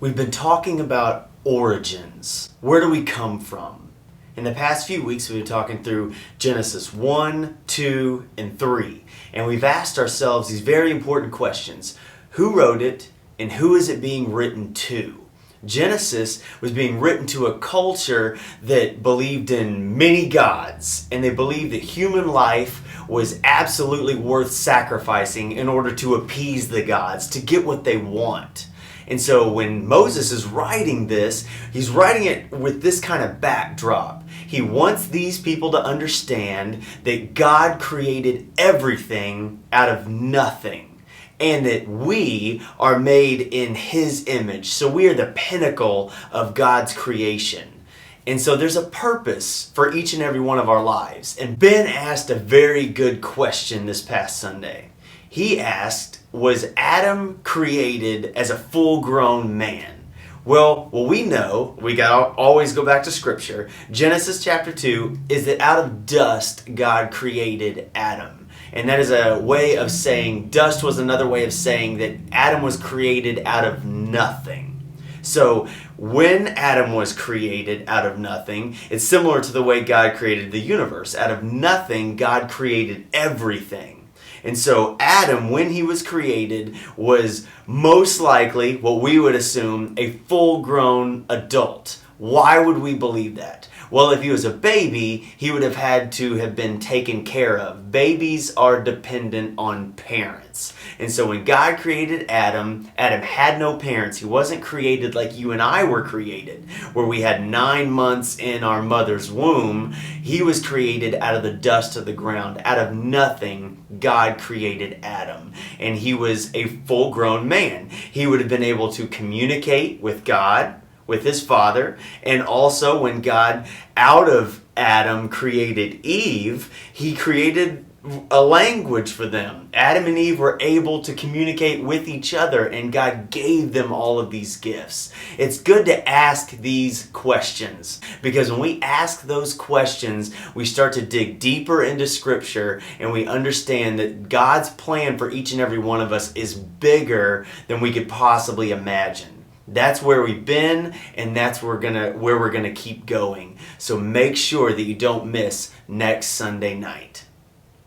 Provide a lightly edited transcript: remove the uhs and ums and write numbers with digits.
We've been talking about origins. Where do we come from? In the past few weeks, we've been talking through Genesis 1, 2, and 3. And we've asked ourselves these very important questions. Who wrote it, and who is it being written to? Genesis was being written to a culture that believed in many gods, and they believed that human life was absolutely worth sacrificing in order to appease the gods, to get what they want. And so when Moses is writing this, he's writing it with this kind of backdrop. He wants these people to understand that God created everything out of nothing, and that we are made in His image. So we are the pinnacle of God's creation. And so there's a purpose for each and every one of our lives. And Ben asked a very good question this past Sunday. He asked, was Adam created as a full-grown man? Well, what we know, we got always go back to Scripture. Genesis chapter 2 is that out of dust God created Adam. And that is a way of saying, dust was another way of saying that Adam was created out of nothing. So when Adam was created out of nothing, it's similar to the way God created the universe. Out of nothing, God created everything. And so Adam, when he was created, was most likely, what we would assume, a full-grown adult. Why would we believe that? Well, if he was a baby, he would have had to have been taken care of. Babies are dependent on parents. And so when God created Adam, Adam had no parents. He wasn't created like you and I were created, where we had 9 months in our mother's womb. He was created out of the dust of the ground. Out of nothing, God created Adam. And he was a full-grown man. He would have been able to communicate with God, with his father, and also when God out of Adam created Eve, he created a language for them. Adam and Eve were able to communicate with each other, and God gave them all of these gifts. It's good to ask these questions, because when we ask those questions, we start to dig deeper into Scripture, and we understand that God's plan for each and every one of us is bigger than we could possibly imagine. That's where we've been, and that's where we're gonna keep going. So make sure that you don't miss next Sunday night.